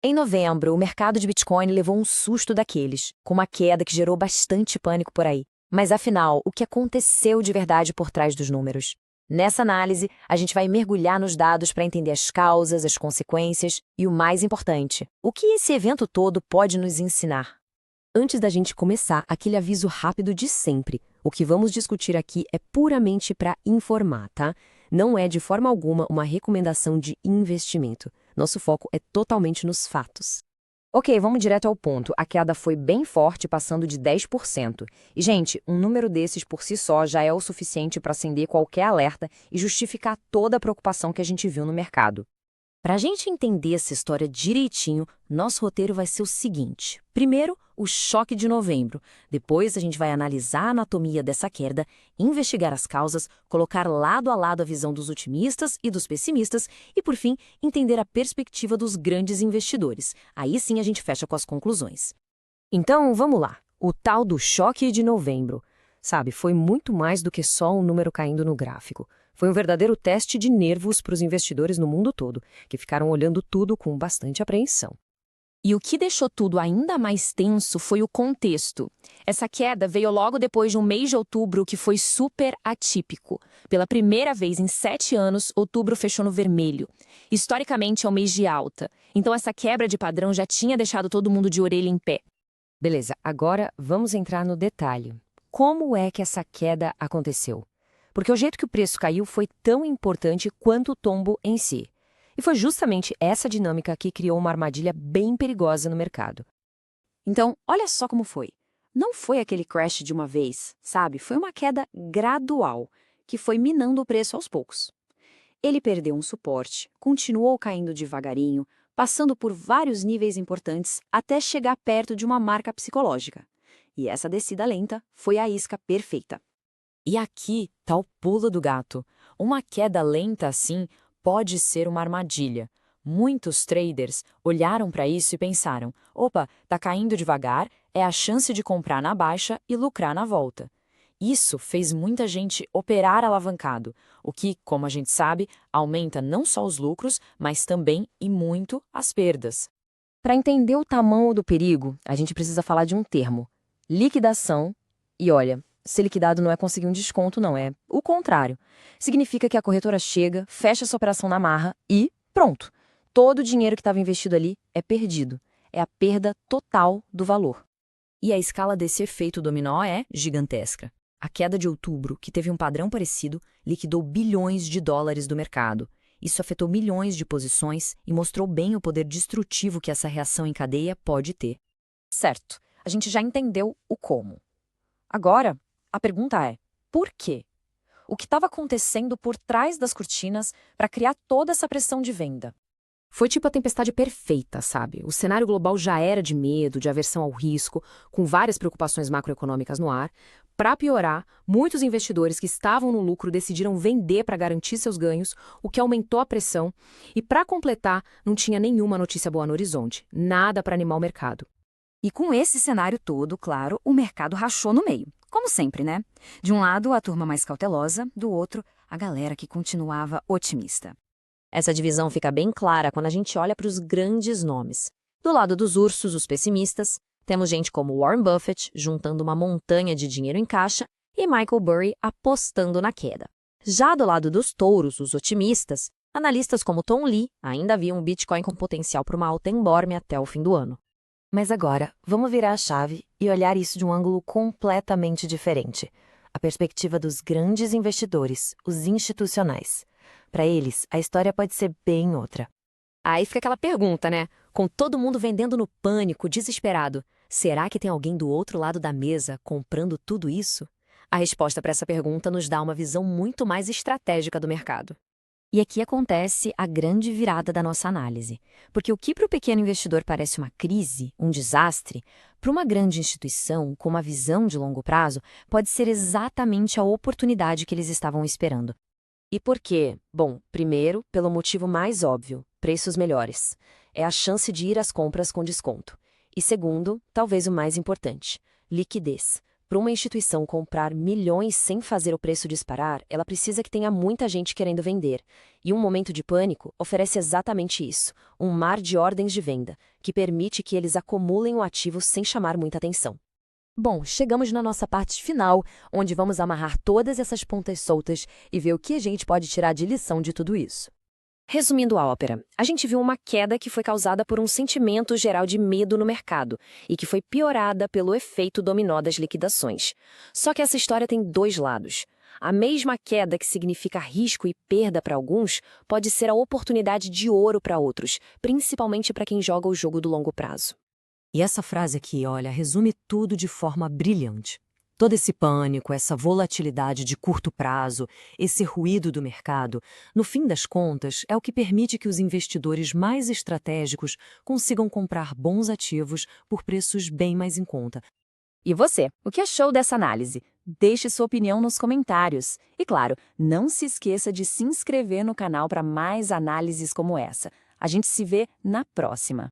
Em novembro, o mercado de Bitcoin levou um susto daqueles, com uma queda que gerou bastante pânico por aí. Mas afinal, o que aconteceu de verdade por trás dos números? Nessa análise, a gente vai mergulhar nos dados para entender as causas, as consequências e, o mais importante, o que esse evento todo pode nos ensinar. Antes da gente começar, aquele aviso rápido de sempre. O que vamos discutir aqui é puramente para informar, tá? Não é de forma alguma uma recomendação de investimento. Nosso foco é totalmente nos fatos. Ok, vamos direto ao ponto. A queda foi bem forte, passando de 10%. E, gente, um número desses por si só já é o suficiente para acender qualquer alerta e justificar toda a preocupação que a gente viu no mercado. Para a gente entender essa história direitinho, nosso roteiro vai ser o seguinte. Primeiro, o choque de novembro. Depois, a gente vai analisar a anatomia dessa queda, investigar as causas, colocar lado a lado a visão dos otimistas e dos pessimistas e, por fim, entender a perspectiva dos grandes investidores. Aí sim a gente fecha com as conclusões. Então, vamos lá. O tal do choque de novembro. Sabe, foi muito mais do que só um número caindo no gráfico. Foi um verdadeiro teste de nervos para os investidores no mundo todo, que ficaram olhando tudo com bastante apreensão. E o que deixou tudo ainda mais tenso foi o contexto. Essa queda veio logo depois de um mês de outubro que foi super atípico. Pela primeira vez em 7 anos, outubro fechou no vermelho. Historicamente, é um mês de alta. Então, essa quebra de padrão já tinha deixado todo mundo de orelha em pé. Beleza, agora vamos entrar no detalhe. Como é que essa queda aconteceu? Porque o jeito que o preço caiu foi tão importante quanto o tombo em si. E foi justamente essa dinâmica que criou uma armadilha bem perigosa no mercado. Então, olha só como foi. Não foi aquele crash de uma vez, sabe? Foi uma queda gradual, que foi minando o preço aos poucos. Ele perdeu um suporte, continuou caindo devagarinho, passando por vários níveis importantes até chegar perto de uma marca psicológica. E essa descida lenta foi a isca perfeita. E aqui tá o pulo do gato. Uma queda lenta assim pode ser uma armadilha. Muitos traders olharam para isso e pensaram: opa, tá caindo devagar, é a chance de comprar na baixa e lucrar na volta. Isso fez muita gente operar alavancado, o que, como a gente sabe, aumenta não só os lucros, mas também e muito as perdas. Para entender o tamanho do perigo, a gente precisa falar de um termo: liquidação. E olha, ser liquidado não é conseguir um desconto, não, é o contrário. Significa que a corretora chega, fecha essa operação na marra e pronto. Todo o dinheiro que estava investido ali é perdido. É a perda total do valor. E a escala desse efeito dominó é gigantesca. A queda de outubro, que teve um padrão parecido, liquidou bilhões de dólares do mercado. Isso afetou milhões de posições e mostrou bem o poder destrutivo que essa reação em cadeia pode ter. Certo, a gente já entendeu o como. Agora, a pergunta é, por quê? O que estava acontecendo por trás das cortinas para criar toda essa pressão de venda? Foi tipo a tempestade perfeita, sabe? O cenário global já era de medo, de aversão ao risco, com várias preocupações macroeconômicas no ar. Para piorar, muitos investidores que estavam no lucro decidiram vender para garantir seus ganhos, o que aumentou a pressão. E para completar, não tinha nenhuma notícia boa no horizonte, nada para animar o mercado. E com esse cenário todo, claro, o mercado rachou no meio. Como sempre, né? De um lado, a turma mais cautelosa, do outro, a galera que continuava otimista. Essa divisão fica bem clara quando a gente olha para os grandes nomes. Do lado dos ursos, os pessimistas, temos gente como Warren Buffett juntando uma montanha de dinheiro em caixa e Michael Burry apostando na queda. Já do lado dos touros, os otimistas, analistas como Tom Lee ainda viam o Bitcoin com potencial para uma alta enorme até o fim do ano. Mas agora, vamos virar a chave e olhar isso de um ângulo completamente diferente. A perspectiva dos grandes investidores, os institucionais. Para eles, a história pode ser bem outra. Aí fica aquela pergunta, né? Com todo mundo vendendo no pânico, desesperado, será que tem alguém do outro lado da mesa comprando tudo isso? A resposta para essa pergunta nos dá uma visão muito mais estratégica do mercado. E aqui acontece a grande virada da nossa análise. Porque o que para o pequeno investidor parece uma crise, um desastre, para uma grande instituição com uma visão de longo prazo, pode ser exatamente a oportunidade que eles estavam esperando. E por quê? Bom, primeiro, pelo motivo mais óbvio, preços melhores. É a chance de ir às compras com desconto. E segundo, talvez o mais importante, liquidez. Para uma instituição comprar milhões sem fazer o preço disparar, ela precisa que tenha muita gente querendo vender. E um momento de pânico oferece exatamente isso, um mar de ordens de venda, que permite que eles acumulem o ativo sem chamar muita atenção. Bom, chegamos na nossa parte final, onde vamos amarrar todas essas pontas soltas e ver o que a gente pode tirar de lição de tudo isso. Resumindo a ópera, a gente viu uma queda que foi causada por um sentimento geral de medo no mercado e que foi piorada pelo efeito dominó das liquidações. Só que essa história tem dois lados. A mesma queda que significa risco e perda para alguns pode ser a oportunidade de ouro para outros, principalmente para quem joga o jogo do longo prazo. E essa frase aqui, olha, resume tudo de forma brilhante. Todo esse pânico, essa volatilidade de curto prazo, esse ruído do mercado, no fim das contas, é o que permite que os investidores mais estratégicos consigam comprar bons ativos por preços bem mais em conta. E você, o que achou dessa análise? Deixe sua opinião nos comentários. E claro, não se esqueça de se inscrever no canal para mais análises como essa. A gente se vê na próxima.